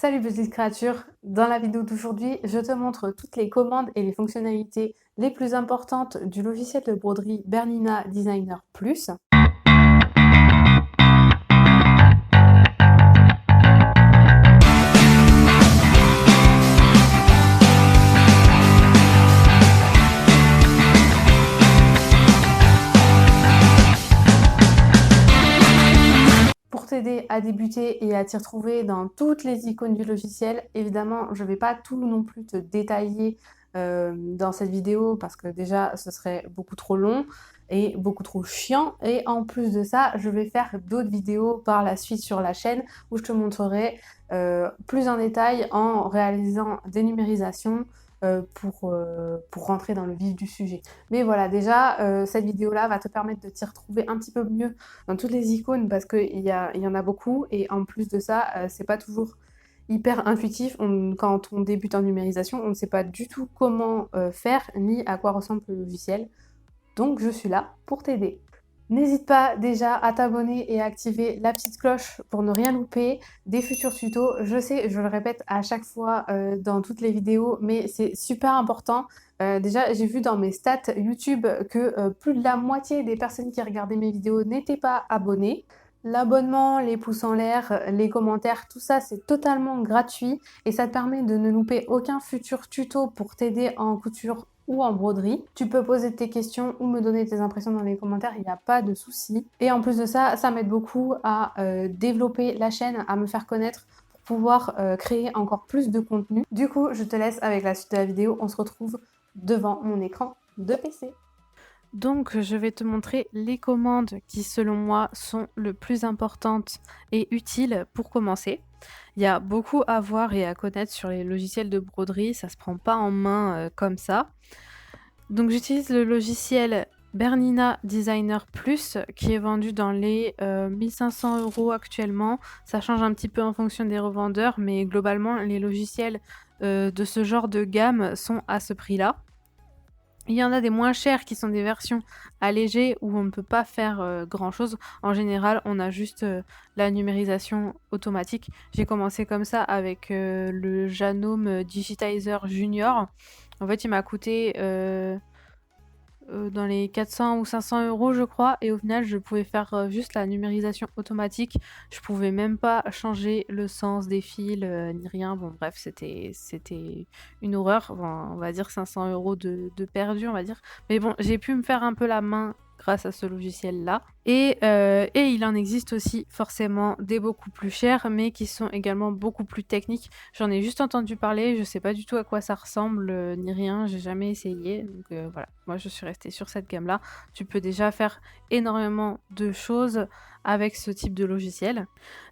Salut petite créature, dans la vidéo d'aujourd'hui, je te montre toutes les commandes et les fonctionnalités les plus importantes du logiciel de broderie Bernina Designer Plus. Pour t'aider à débuter et à t'y retrouver dans toutes les icônes du logiciel, évidemment, je ne vais pas tout non plus te détailler dans cette vidéo parce que déjà, ce serait beaucoup trop long et beaucoup trop chiant. Et en plus de ça, je vais faire d'autres vidéos par la suite sur la chaîne où je te montrerai plus en détail en réalisant des numérisations, pour rentrer dans le vif du sujet. Mais voilà, déjà, cette vidéo-là va te permettre de t'y retrouver un petit peu mieux dans toutes les icônes parce qu'il y en a beaucoup et en plus de ça, c'est pas toujours hyper intuitif. Quand on débute en numérisation, on ne sait pas du tout comment faire ni à quoi ressemble le logiciel. Donc je suis là pour t'aider. N'hésite pas déjà à t'abonner et à activer la petite cloche pour ne rien louper des futurs tutos. Je sais, je le répète à chaque fois dans toutes les vidéos, mais c'est super important. Déjà, j'ai vu dans mes stats YouTube que plus de la moitié des personnes qui regardaient mes vidéos n'étaient pas abonnées. L'abonnement, les pouces en l'air, les commentaires, tout ça c'est totalement gratuit et ça te permet de ne louper aucun futur tuto pour t'aider en couture ou en broderie. Tu peux poser tes questions ou me donner tes impressions dans les commentaires, il n'y a pas de souci. Et en plus de ça, ça m'aide beaucoup à développer la chaîne, à me faire connaître pour pouvoir créer encore plus de contenu. Du coup, je te laisse avec la suite de la vidéo. On se retrouve devant mon écran de PC. Donc, je vais te montrer les commandes qui, selon moi, sont le plus importantes et utiles pour commencer. Il y a beaucoup à voir et à connaître sur les logiciels de broderie, ça se prend pas en main comme ça. Donc, j'utilise le logiciel Bernina Designer Plus qui est vendu dans les 1500 € actuellement. Ça change un petit peu en fonction des revendeurs, mais globalement, les logiciels de ce genre de gamme sont à ce prix-là. Il y en a des moins chers qui sont des versions allégées où on ne peut pas faire grand chose. En général, on a juste la numérisation automatique. J'ai commencé comme ça avec le Janome Digitizer Junior. En fait, il m'a coûté dans les 400 ou 500 € je crois, et au final je pouvais faire juste la numérisation automatique. Je pouvais même pas changer le sens des fils ni rien. Bon bref, c'était une horreur. Enfin, on va dire 500 € de perdu, on va dire. Mais bon, j'ai pu me faire un peu la main grâce à ce logiciel là et il en existe aussi forcément des beaucoup plus chers mais qui sont également beaucoup plus techniques. J'en ai juste entendu parler, je sais pas du tout à quoi ça ressemble ni rien, j'ai jamais essayé, donc voilà, moi je suis restée sur cette gamme là. Tu peux déjà faire énormément de choses avec ce type de logiciel.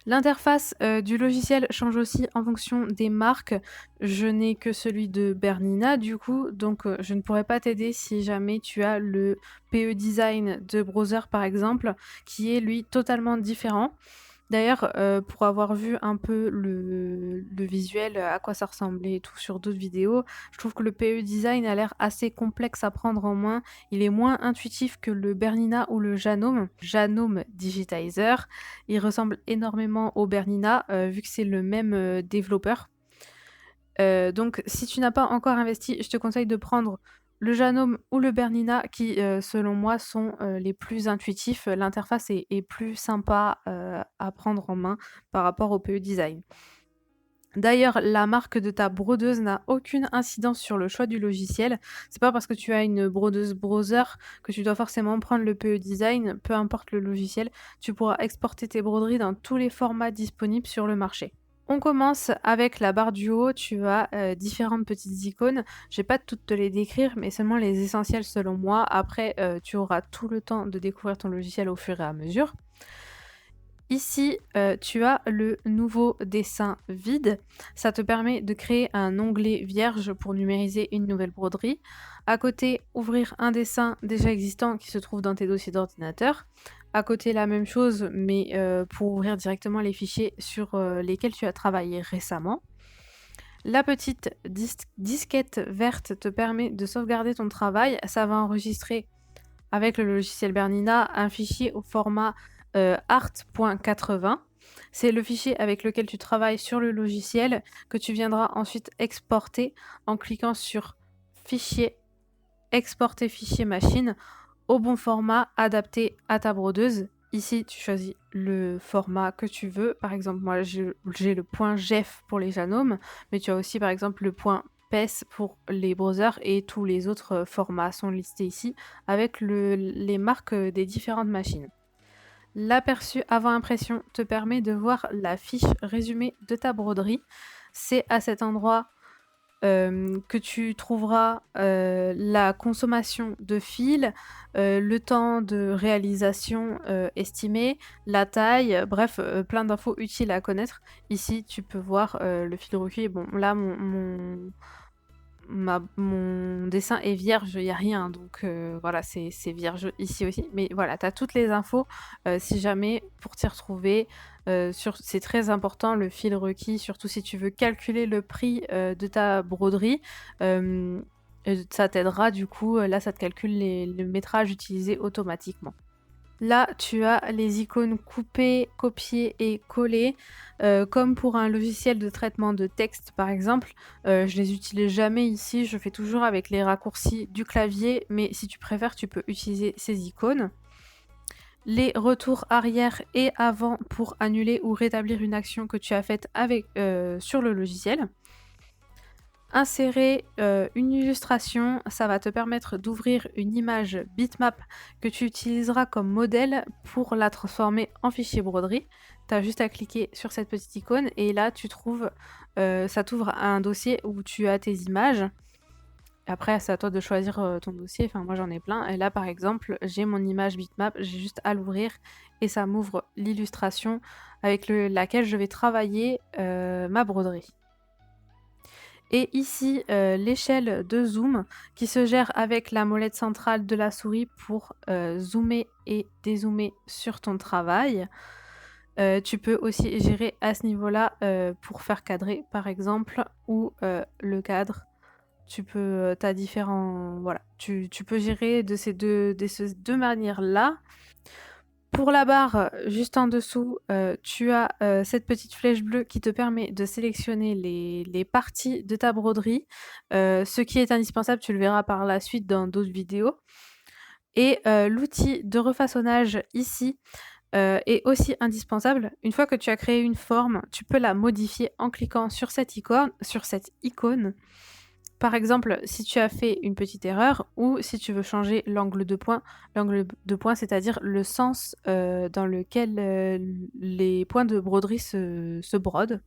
L'interface du logiciel change aussi en fonction des marques. Je n'ai que celui de Bernina du coup, donc je ne pourrais pas t'aider si jamais tu as le PE Design de Browser par exemple, qui est lui totalement différent. D'ailleurs, pour avoir vu un peu le visuel, à quoi ça ressemblait et tout sur d'autres vidéos, je trouve que le PE Design a l'air assez complexe à prendre en main. Il est moins intuitif que le Bernina ou le Janome Digitizer. Il ressemble énormément au Bernina, vu que c'est le même développeur. Donc si tu n'as pas encore investi, je te conseille de prendre le Janome ou le Bernina qui, selon moi, sont les plus intuitifs. L'interface est plus sympa à prendre en main par rapport au PE Design. D'ailleurs, la marque de ta brodeuse n'a aucune incidence sur le choix du logiciel. C'est pas parce que tu as une brodeuse browser que tu dois forcément prendre le PE Design, peu importe le logiciel. Tu pourras exporter tes broderies dans tous les formats disponibles sur le marché. On commence avec la barre du haut, tu as différentes petites icônes. Je vais pas toutes te les décrire, mais seulement les essentiels selon moi. Après, tu auras tout le temps de découvrir ton logiciel au fur et à mesure. Ici, tu as le nouveau dessin vide. Ça te permet de créer un onglet vierge pour numériser une nouvelle broderie. À côté, ouvrir un dessin déjà existant qui se trouve dans tes dossiers d'ordinateur. À côté, la même chose, mais pour ouvrir directement les fichiers sur lesquels tu as travaillé récemment. La petite disquette verte te permet de sauvegarder ton travail. Ça va enregistrer avec le logiciel Bernina un fichier au format art.80 C'est le fichier avec lequel tu travailles sur le logiciel que tu viendras ensuite exporter en cliquant sur Fichier, Exporter fichier machine au bon format adapté à ta brodeuse. Ici, tu choisis le format que tu veux. Par exemple, moi, j'ai le point .gef pour les Janome, mais tu as aussi, par exemple, le point .pes pour les browsers et tous les autres formats sont listés ici avec les marques des différentes machines. L'aperçu avant impression te permet de voir la fiche résumée de ta broderie. C'est à cet endroit que tu trouveras la consommation de fil, le temps de réalisation estimé, la taille, bref, plein d'infos utiles à connaître. Ici, tu peux voir le fil recueilli. Bon, là, mon dessin est vierge, il n'y a rien, donc voilà, c'est vierge ici aussi. Mais voilà, tu as toutes les infos si jamais pour t'y retrouver. C'est très important le fil requis, surtout si tu veux calculer le prix de ta broderie. Ça t'aidera du coup, là ça te calcule le métrage utilisé automatiquement. Là, tu as les icônes couper, copier et coller. Comme pour un logiciel de traitement de texte par exemple, je les utilise jamais ici, je fais toujours avec les raccourcis du clavier, mais si tu préfères, tu peux utiliser ces icônes. Les retours arrière et avant pour annuler ou rétablir une action que tu as faite sur le logiciel. Insérer une illustration, ça va te permettre d'ouvrir une image bitmap que tu utiliseras comme modèle pour la transformer en fichier broderie. Tu as juste à cliquer sur cette petite icône et là ça t'ouvre un dossier où tu as tes images. Après, c'est à toi de choisir ton dossier, enfin moi j'en ai plein. Et là par exemple, j'ai mon image bitmap, j'ai juste à l'ouvrir et ça m'ouvre l'illustration avec laquelle je vais travailler ma broderie. Et ici, l'échelle de zoom qui se gère avec la molette centrale de la souris pour zoomer et dézoomer sur ton travail. Tu peux aussi gérer à ce niveau-là pour faire cadrer par exemple, ou le cadre. T'as différents... Voilà, tu peux gérer de ces deux manières-là. Pour la barre, juste en dessous, tu as cette petite flèche bleue qui te permet de sélectionner les parties de ta broderie. Ce qui est indispensable, tu le verras par la suite dans d'autres vidéos. Et l'outil de refaçonnage ici est aussi indispensable. Une fois que tu as créé une forme, tu peux la modifier en cliquant sur cette icône. Par exemple, si tu as fait une petite erreur ou si tu veux changer l'angle de pointe, c'est-à-dire le sens dans lequel les points de broderie se brodent.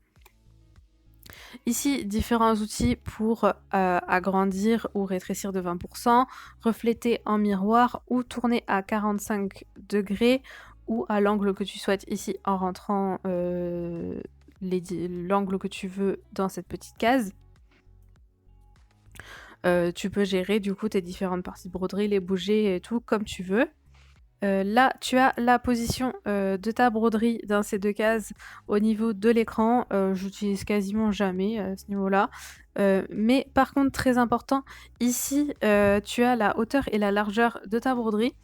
Ici, différents outils pour agrandir ou rétrécir de 20%, refléter en miroir ou tourner à 45 degrés ou à l'angle que tu souhaites ici en rentrant l'angle que tu veux dans cette petite case. Tu peux gérer du coup tes différentes parties de broderie, les bouger et tout comme tu veux. Là, tu as la position de ta broderie dans ces deux cases au niveau de l'écran. J'utilise quasiment jamais à ce niveau-là. Mais par contre, très important, ici, tu as la hauteur et la largeur de ta broderie.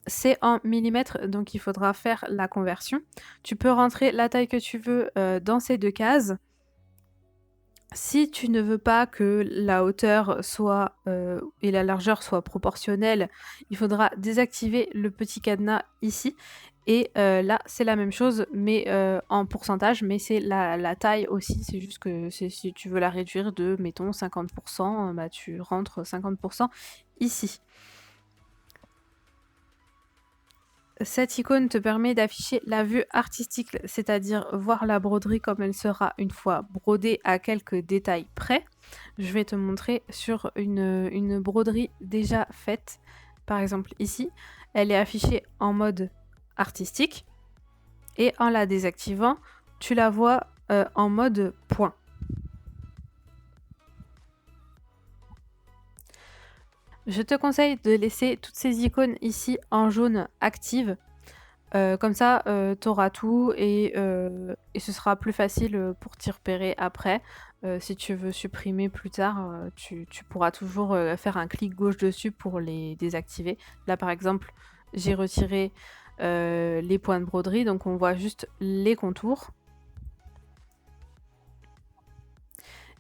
C'est en millimètres, donc il faudra faire la conversion. Tu peux rentrer la taille que tu veux dans ces deux cases. Si tu ne veux pas que la hauteur et la largeur soient proportionnelles, il faudra désactiver le petit cadenas ici. Et là, c'est la même chose, mais en pourcentage, mais c'est la taille aussi. C'est juste que si tu veux la réduire de, mettons, 50%, bah, tu rentres 50% ici. Cette icône te permet d'afficher la vue artistique, c'est-à-dire voir la broderie comme elle sera une fois brodée à quelques détails près. Je vais te montrer sur une broderie déjà faite. Par exemple ici, elle est affichée en mode artistique et en la désactivant, tu la vois en mode point. Je te conseille de laisser toutes ces icônes ici en jaune actives. Comme ça, tu auras tout et ce sera plus facile pour t'y repérer après. Si tu veux supprimer plus tard, tu pourras toujours faire un clic gauche dessus pour les désactiver. Là, par exemple, j'ai retiré les points de broderie, donc on voit juste les contours.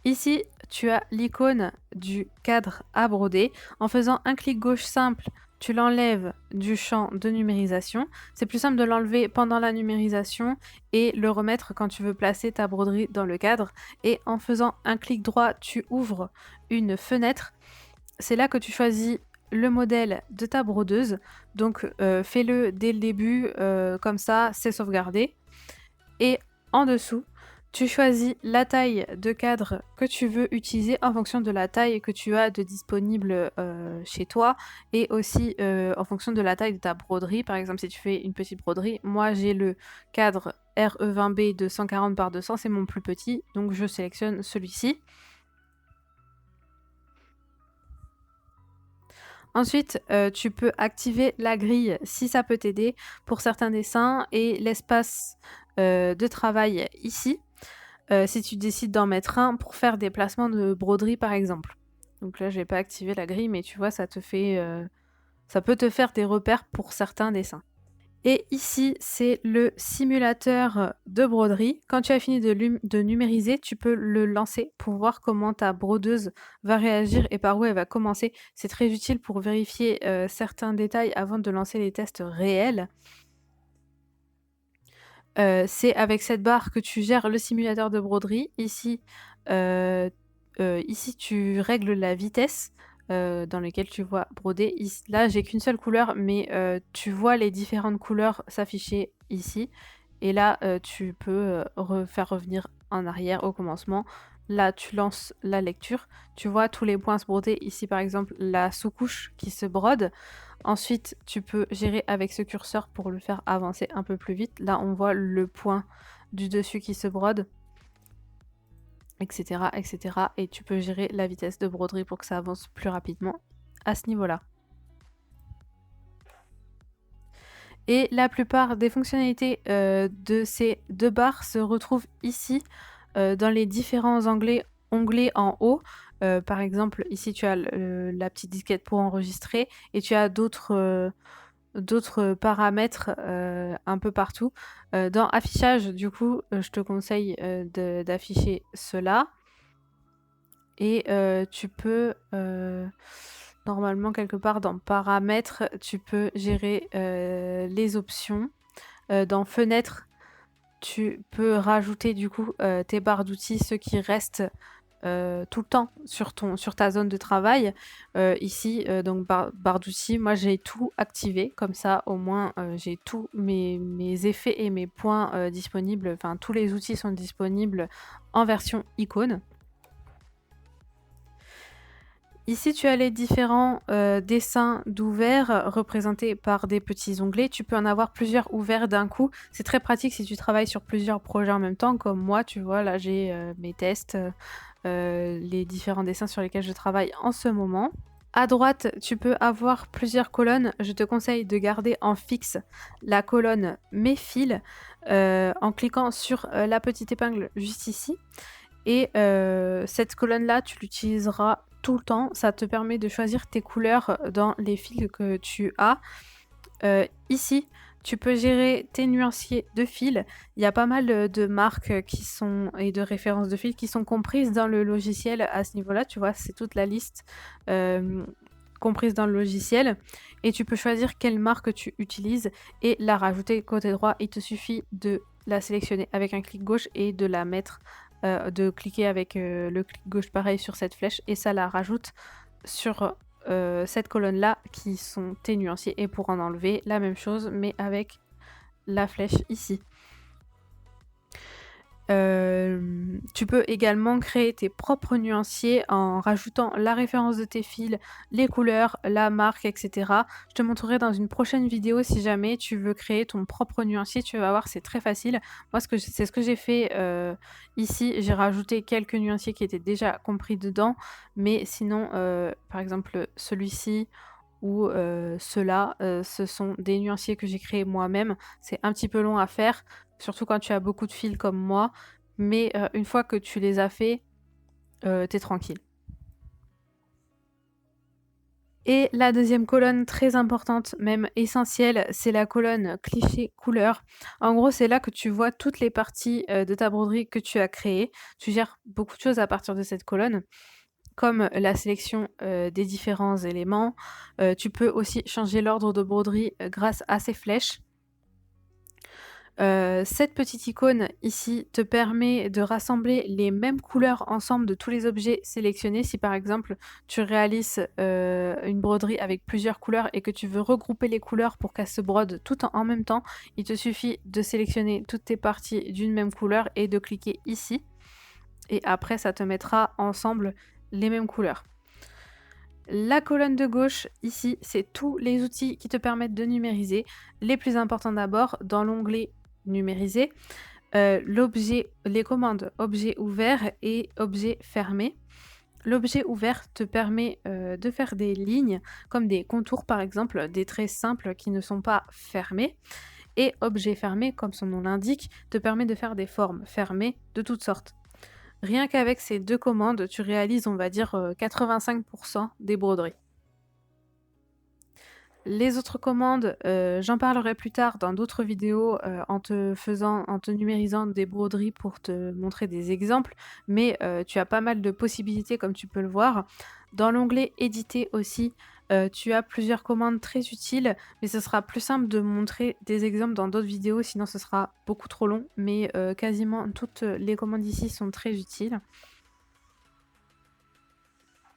Ici, tu as l'icône du cadre à broder. En faisant un clic gauche simple, tu l'enlèves du champ de numérisation. C'est plus simple de l'enlever pendant la numérisation et le remettre quand tu veux placer ta broderie dans le cadre. Et en faisant un clic droit, tu ouvres une fenêtre. C'est là que tu choisis le modèle de ta brodeuse. Donc fais-le dès le début, comme ça c'est sauvegardé. Et en dessous, tu choisis la taille de cadre que tu veux utiliser en fonction de la taille que tu as de disponible chez toi et aussi en fonction de la taille de ta broderie. Par exemple, si tu fais une petite broderie, moi j'ai le cadre RE20B de 140 par 200, c'est mon plus petit, donc je sélectionne celui-ci. Ensuite, tu peux activer la grille si ça peut t'aider pour certains dessins et l'espace de travail ici. Si tu décides d'en mettre un pour faire des placements de broderie par exemple. Donc là, je vais pas activer la grille, mais tu vois, ça peut te faire des repères pour certains dessins. Et ici, c'est le simulateur de broderie. Quand tu as fini de numériser, tu peux le lancer pour voir comment ta brodeuse va réagir et par où elle va commencer. C'est très utile pour vérifier certains détails avant de lancer les tests réels. C'est avec cette barre que tu gères le simulateur de broderie. Ici, tu règles la vitesse dans laquelle tu vois broder. Là, j'ai qu'une seule couleur, mais tu vois les différentes couleurs s'afficher ici. Et là, tu peux faire revenir en arrière au commencement. Là, tu lances la lecture. Tu vois tous les points se broder. Ici, par exemple, la sous-couche qui se brode. Ensuite, tu peux gérer avec ce curseur pour le faire avancer un peu plus vite. Là, on voit le point du dessus qui se brode, etc., etc. Et tu peux gérer la vitesse de broderie pour que ça avance plus rapidement à ce niveau-là. Et la plupart des fonctionnalités de ces deux barres se retrouvent ici dans les différents onglets en haut. Par exemple, ici tu as la petite disquette pour enregistrer et tu as d'autres paramètres un peu partout. Dans affichage, du coup, je te conseille d'afficher cela. Et tu peux, normalement, quelque part dans paramètres, tu peux gérer les options. Dans fenêtre, tu peux rajouter du coup tes barres d'outils, ceux qui restent tout le temps sur ta zone de travail. Ici, donc barre d'outils, moi j'ai tout activé, comme ça au moins j'ai tous mes effets et mes points disponibles, enfin tous les outils sont disponibles en version icône. Ici, tu as les différents dessins d'ouverts représentés par des petits onglets. Tu peux en avoir plusieurs ouverts d'un coup. C'est très pratique si tu travailles sur plusieurs projets en même temps, comme moi, tu vois, là j'ai mes tests, les différents dessins sur lesquels je travaille en ce moment. À droite, tu peux avoir plusieurs colonnes. Je te conseille de garder en fixe la colonne Mes fils en cliquant sur la petite épingle juste ici. Et cette colonne-là, tu l'utiliseras tout le temps. Ça te permet de choisir tes couleurs dans les fils que tu as. Ici, tu peux gérer tes nuanciers de fils. Il y a pas mal de marques et de références de fils qui sont comprises dans le logiciel à ce niveau-là. Tu vois, c'est toute la liste comprise dans le logiciel. Et tu peux choisir quelle marque tu utilises et la rajouter côté droit. Il te suffit de la sélectionner avec un clic gauche et de la mettre de cliquer avec le clic gauche pareil sur cette flèche et ça la rajoute sur cette colonne là qui sont tes nuanciers et pour en enlever la même chose mais avec la flèche ici. Tu peux également créer tes propres nuanciers en rajoutant la référence de tes fils, les couleurs, la marque, etc. Je te montrerai dans une prochaine vidéo si jamais tu veux créer ton propre nuancier. Tu vas voir, c'est très facile. Moi, c'est ce que j'ai fait ici. J'ai rajouté quelques nuanciers qui étaient déjà compris dedans. Mais sinon, par exemple, celui-ci ou ceux-là, ce sont des nuanciers que j'ai créés moi-même. C'est un petit peu long à faire, surtout quand tu as beaucoup de fils comme moi, mais une fois que tu les as faits, t'es tranquille. Et la deuxième colonne très importante, même essentielle, c'est la colonne cliché couleur. En gros, c'est là que tu vois toutes les parties, de ta broderie que tu as créées. Tu gères beaucoup de choses à partir de cette colonne, comme la sélection, des différents éléments. Tu peux aussi changer l'ordre de broderie, grâce à ces flèches. Cette petite icône ici te permet de rassembler les mêmes couleurs ensemble de tous les objets sélectionnés. Si par exemple tu réalises, une broderie avec plusieurs couleurs et que tu veux regrouper les couleurs pour qu'elles se brodent toutes en même temps, il te suffit de sélectionner toutes tes parties d'une même couleur et de cliquer ici et après ça te mettra ensemble les mêmes couleurs. La colonne de gauche, ici, c'est tous les outils qui te permettent de numériser. Les plus importants d'abord, dans l'onglet numériser, les commandes objet ouvert et objet fermé. L'objet ouvert te permet de faire des lignes, comme des contours par exemple, des traits simples qui ne sont pas fermés. Et objet fermé, comme son nom l'indique, te permet de faire des formes fermées de toutes sortes. Rien qu'avec ces deux commandes, tu réalises, on va dire, 85% des broderies. Les autres commandes, j'en parlerai plus tard dans d'autres vidéos, en te numérisant des broderies pour te montrer des exemples, mais tu as pas mal de possibilités comme tu peux le voir. Dans l'onglet éditer aussi, tu as plusieurs commandes très utiles, mais ce sera plus simple de montrer des exemples dans d'autres vidéos, sinon ce sera beaucoup trop long, mais quasiment toutes les commandes ici sont très utiles.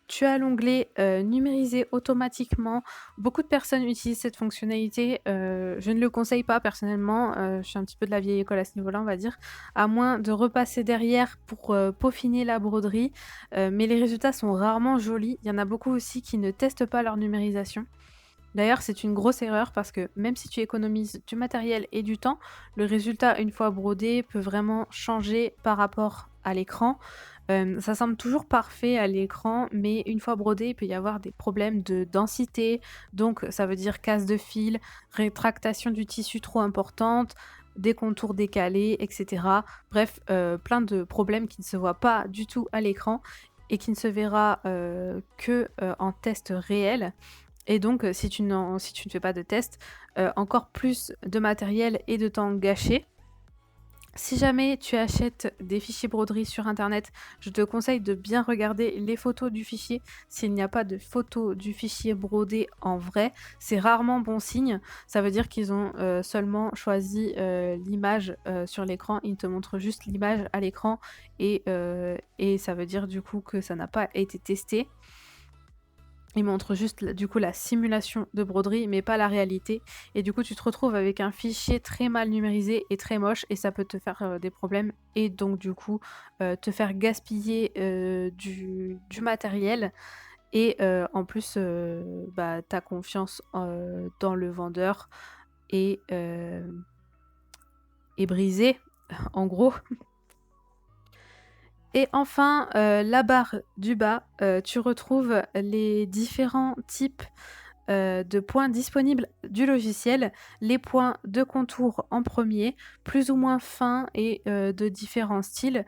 Tu as l'onglet, numériser automatiquement. Beaucoup de personnes utilisent cette fonctionnalité, je ne le conseille pas personnellement, je suis un petit peu de la vieille école à ce niveau-là, on va dire, à moins de repasser derrière pour, peaufiner la broderie, mais les résultats sont rarement jolis. Il y en a beaucoup aussi qui ne testent pas leur numérisation. D'ailleurs, c'est une grosse erreur parce que même si tu économises du matériel et du temps, le résultat, une fois brodé, peut vraiment changer par rapport à l'écran. Ça semble toujours parfait à l'écran, mais une fois brodé, il peut y avoir des problèmes de densité, donc ça veut dire casse de fil, rétractation du tissu trop importante, des contours décalés, etc. Bref, plein de problèmes qui ne se voient pas du tout à l'écran et qui ne se verra que en test réel. Et donc, si tu ne fais pas de test, encore plus de matériel et de temps gâché. Si jamais tu achètes des fichiers broderie sur internet, je te conseille de bien regarder les photos du fichier. S'il n'y a pas de photos du fichier brodé en vrai, c'est rarement bon signe. Ça veut dire qu'ils ont seulement choisi l'image sur l'écran. Ils te montrent juste l'image à l'écran et ça veut dire du coup que ça n'a pas été testé. Il montre juste du coup la simulation de broderie mais pas la réalité et du coup tu te retrouves avec un fichier très mal numérisé et très moche et ça peut te faire des problèmes et donc du coup te faire gaspiller du matériel et en plus ta confiance dans le vendeur est, est brisée en gros. Et enfin, la barre du bas, tu retrouves les différents types, de points disponibles du logiciel. Les points de contour en premier, plus ou moins fins et de différents styles.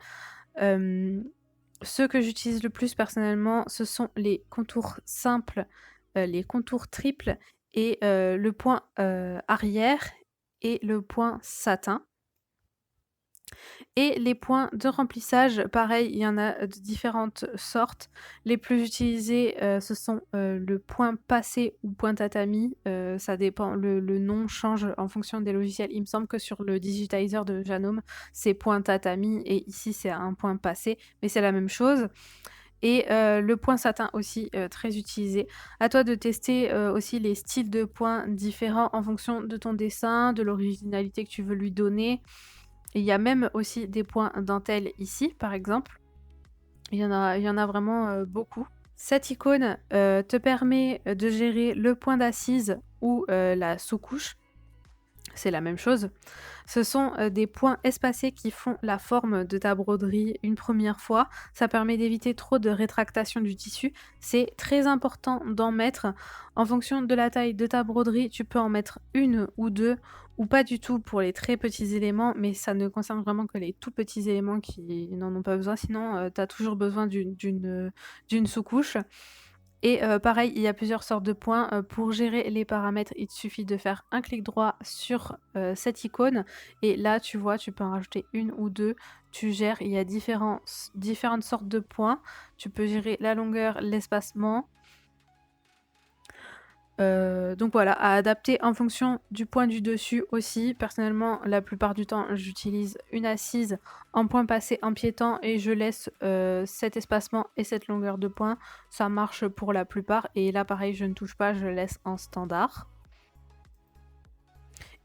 Hem, Ceux que j'utilise le plus personnellement, ce sont les contours simples, les contours triples et le point, arrière et le point satin. Et les points de remplissage, pareil, il y en a de différentes sortes. Les plus utilisés, ce sont, le point passé ou point tatami, ça dépend, le nom change en fonction des logiciels. Il me semble que sur le digitizer de Janome, c'est point tatami et ici c'est un point passé, mais c'est la même chose. Et le point satin aussi, très utilisé. À toi de tester, aussi les styles de points différents en fonction de ton dessin, de l'originalité que tu veux lui donner. Et il y a même aussi des points dentelle ici, par exemple. Il y en a vraiment beaucoup. Cette icône te permet de gérer le point d'assise ou la sous-couche. C'est la même chose. Ce sont des points espacés qui font la forme de ta broderie une première fois. Ça permet d'éviter trop de rétractation du tissu. C'est très important d'en mettre. En fonction de la taille de ta broderie, tu peux en mettre une ou deux ou pas du tout pour les très petits éléments, mais ça ne concerne vraiment que les tout petits éléments qui n'en ont pas besoin. Sinon, tu as toujours besoin d'une sous-couche. Et pareil, il y a plusieurs sortes de points. Pour gérer les paramètres, il te suffit de faire un clic droit sur cette icône et là, tu vois, tu peux en rajouter une ou deux. Tu gères, il y a différentes sortes de points. Tu peux gérer la longueur, l'espacement. Donc voilà, à adapter en fonction du point du dessus aussi. Personnellement, la plupart du temps, j'utilise une assise en point passé en piétant et je laisse cet espacement et cette longueur de point. Ça marche pour la plupart et là pareil, je ne touche pas, je laisse en standard.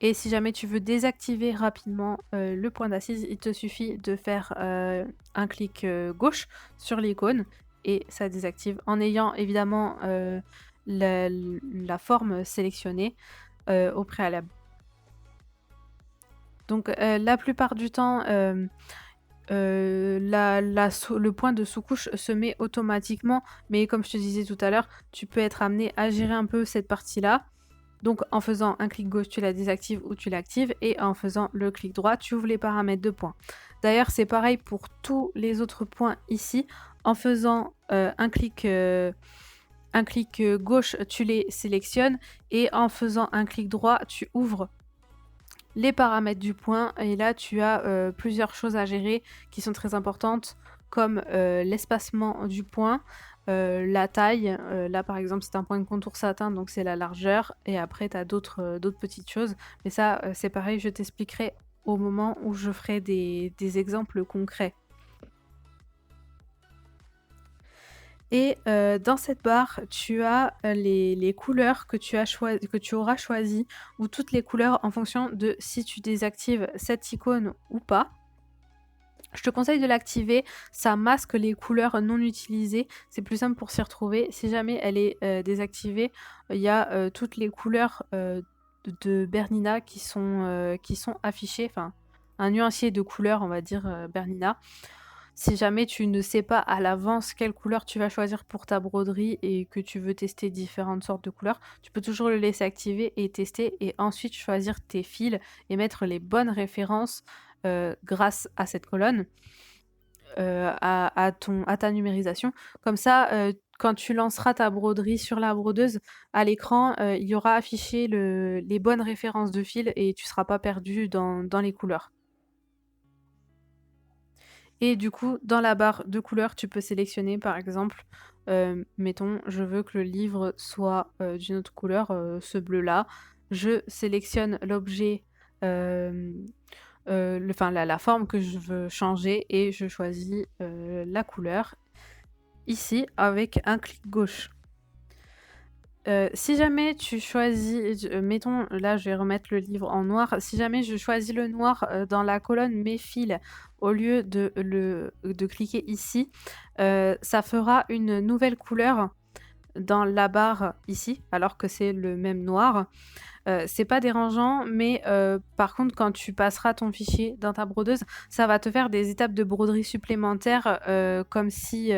Et si jamais tu veux désactiver rapidement le point d'assise, il te suffit de faire un clic gauche sur l'icône et ça désactive en ayant évidemment la forme sélectionnée au préalable. Donc la plupart du temps, le point de sous-couche se met automatiquement, mais comme je te disais tout à l'heure, tu peux être amené à gérer un peu cette partie-là. Donc en faisant un clic gauche, tu la désactives ou tu l'actives et en faisant le clic droit, tu ouvres les paramètres de points. D'ailleurs, c'est pareil pour tous les autres points ici. En faisant un clic gauche, tu les sélectionnes et en faisant un clic droit, tu ouvres les paramètres du point et là, tu as plusieurs choses à gérer qui sont très importantes comme l'espacement du point, la taille. Là, par exemple, c'est un point de contour satin, donc c'est la largeur. Et après, tu as d'autres petites choses. Mais ça, c'est pareil, je t'expliquerai au moment où je ferai des exemples concrets. Et dans cette barre, tu as les couleurs que tu auras choisies, ou toutes les couleurs en fonction de si tu désactives cette icône ou pas. Je te conseille de l'activer, ça masque les couleurs non utilisées, c'est plus simple pour s'y retrouver. Si jamais elle est désactivée, il y a toutes les couleurs de Bernina qui sont affichées, enfin un nuancier de couleurs, on va dire, Bernina. Si jamais tu ne sais pas à l'avance quelle couleur tu vas choisir pour ta broderie et que tu veux tester différentes sortes de couleurs, tu peux toujours le laisser activer et tester et ensuite choisir tes fils et mettre les bonnes références grâce à cette colonne, à ta numérisation. Comme ça, quand tu lanceras ta broderie sur la brodeuse, à l'écran, il y aura affiché les bonnes références de fils et tu ne seras pas perdu dans les couleurs. Et du coup, dans la barre de couleurs, tu peux sélectionner par exemple, mettons, je veux que le livre soit d'une autre couleur, ce bleu-là. Je sélectionne l'objet, la forme que je veux changer et je choisis la couleur ici avec un clic gauche. Si jamais tu choisis, mettons, là je vais remettre le livre en noir. Si jamais je choisis le noir dans la colonne mes fils, au lieu de cliquer ici, ça fera une nouvelle couleur dans la barre ici, alors que c'est le même noir. C'est pas dérangeant, mais par contre, quand tu passeras ton fichier dans ta brodeuse, ça va te faire des étapes de broderie supplémentaires, comme si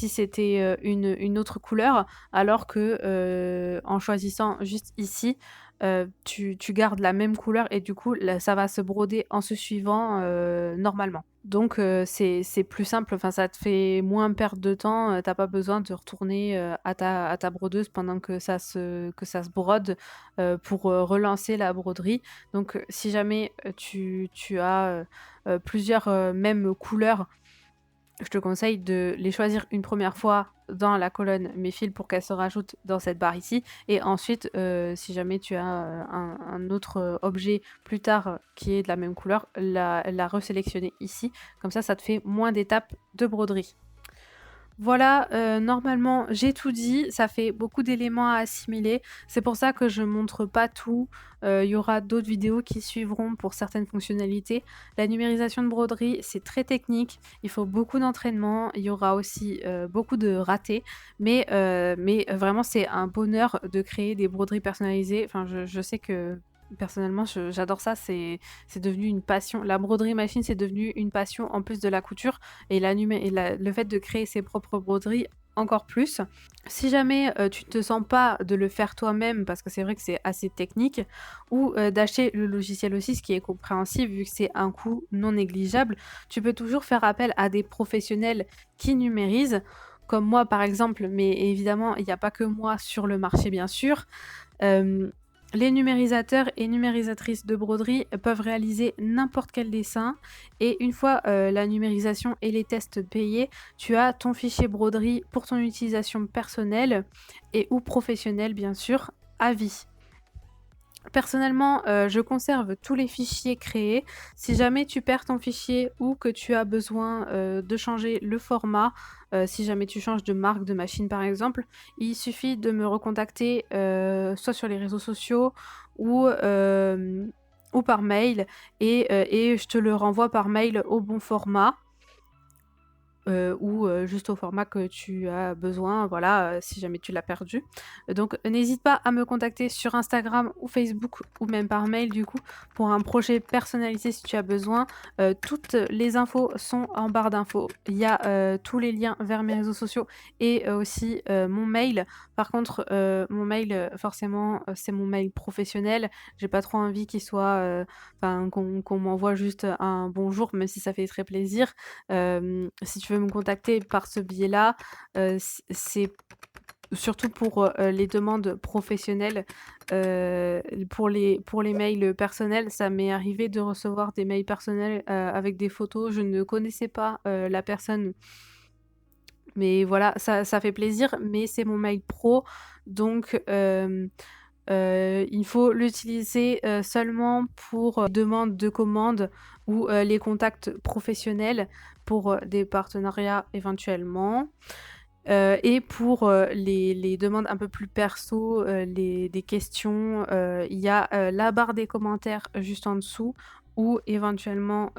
c'était une autre couleur, alors que en choisissant juste ici, tu gardes la même couleur et du coup, là, ça va se broder en se suivant normalement. Donc c'est plus simple, enfin ça te fait moins perdre de temps, t'as pas besoin de retourner à ta brodeuse pendant que ça se brode pour relancer la broderie. Donc si jamais tu as plusieurs mêmes couleurs, je te conseille de les choisir une première fois dans la colonne mes fils pour qu'elles se rajoutent dans cette barre ici. Et ensuite, si jamais tu as un autre objet plus tard qui est de la même couleur, la resélectionner ici. Comme ça te fait moins d'étapes de broderie. Voilà, normalement j'ai tout dit, ça fait beaucoup d'éléments à assimiler. C'est pour ça que je montre pas tout. Il y aura d'autres vidéos qui suivront pour certaines fonctionnalités. La numérisation de broderie, c'est très technique, il faut beaucoup d'entraînement, il y aura aussi beaucoup de ratés, mais vraiment c'est un bonheur de créer des broderies personnalisées. Enfin, je sais que personnellement, j'adore ça, c'est devenu une passion. La broderie machine, c'est devenu une passion en plus de la couture et le fait de créer ses propres broderies encore plus. Si jamais tu ne te sens pas de le faire toi-même, parce que c'est vrai que c'est assez technique, ou d'acheter le logiciel aussi, ce qui est compréhensible vu que c'est un coût non négligeable, tu peux toujours faire appel à des professionnels qui numérisent. comme moi par exemple, mais évidemment il n'y a pas que moi sur le marché bien sûr, les numérisateurs et numérisatrices de broderie peuvent réaliser n'importe quel dessin et une fois la numérisation et les tests payés, tu as ton fichier broderie pour ton utilisation personnelle et ou professionnelle bien sûr, à vie. Personnellement, je conserve tous les fichiers créés. Si jamais tu perds ton fichier ou que tu as besoin, de changer le format, si jamais tu changes de marque de machine par exemple, il suffit de me recontacter, soit sur les réseaux sociaux ou par mail et je te le renvoie par mail au bon format. Ou juste au format que tu as besoin, voilà, si jamais tu l'as perdu. Donc n'hésite pas à me contacter sur Instagram ou Facebook ou même par mail du coup pour un projet personnalisé si tu as besoin. Toutes les infos sont en barre d'infos. Il y a tous les liens vers mes réseaux sociaux et aussi mon mail. Par contre, mon mail, forcément, c'est mon mail professionnel. J'ai pas trop envie qu'il soit, enfin qu'on m'envoie juste un bonjour, même si ça fait très plaisir. Si tu veux me contacter par ce biais-là, c'est surtout pour les demandes professionnelles. Pour les mails personnels, ça m'est arrivé de recevoir des mails personnels avec des photos. Je ne connaissais pas la personne, mais voilà, ça fait plaisir, mais c'est mon mail pro, donc il faut l'utiliser seulement pour demandes de commandes ou les contacts professionnels pour des partenariats éventuellement. Et pour les demandes un peu plus perso, des questions, il y a la barre des commentaires juste en dessous ou éventuellement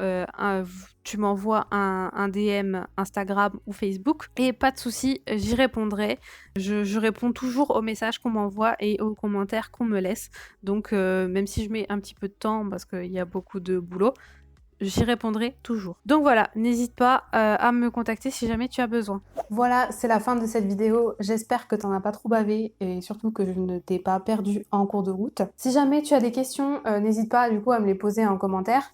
tu m'envoies un DM Instagram ou Facebook et pas de souci, j'y répondrai. Je réponds toujours aux messages qu'on m'envoie et aux commentaires qu'on me laisse. Donc même si je mets un petit peu de temps parce qu'il y a beaucoup de boulot, j'y répondrai toujours. Donc voilà, n'hésite pas à me contacter si jamais tu as besoin. Voilà, c'est la fin de cette vidéo. J'espère que t'en as pas trop bavé et surtout que je ne t'ai pas perdu en cours de route. Si jamais tu as des questions, n'hésite pas du coup à me les poser en commentaire.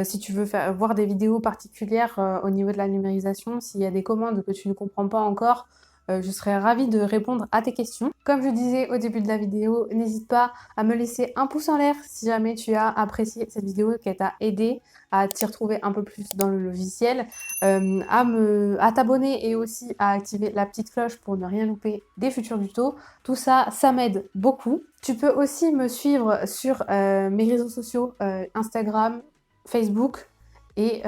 Si tu veux voir des vidéos particulières au niveau de la numérisation, s'il y a des commandes que tu ne comprends pas encore, je serais ravie de répondre à tes questions. Comme je disais au début de la vidéo, n'hésite pas à me laisser un pouce en l'air si jamais tu as apprécié cette vidéo, qu'elle t'a aidé à t'y retrouver un peu plus dans le logiciel, à t'abonner et aussi à activer la petite cloche pour ne rien louper des futurs tutos. Tout ça, ça m'aide beaucoup. Tu peux aussi me suivre sur mes réseaux sociaux, Instagram, Facebook et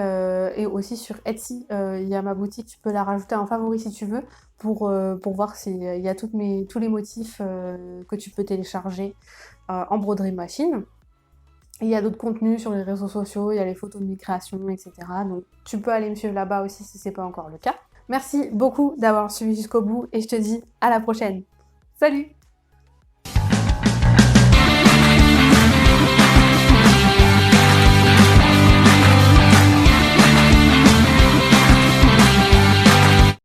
aussi sur Etsy. Il y a ma boutique, tu peux la rajouter en favori si tu veux pour voir s'il y a tous les motifs que tu peux télécharger en broderie machine. Il y a d'autres contenus sur les réseaux sociaux, il y a les photos de mes créations, etc. Donc tu peux aller me suivre là-bas aussi si c'est pas encore le cas. Merci beaucoup d'avoir suivi jusqu'au bout et je te dis à la prochaine. Salut!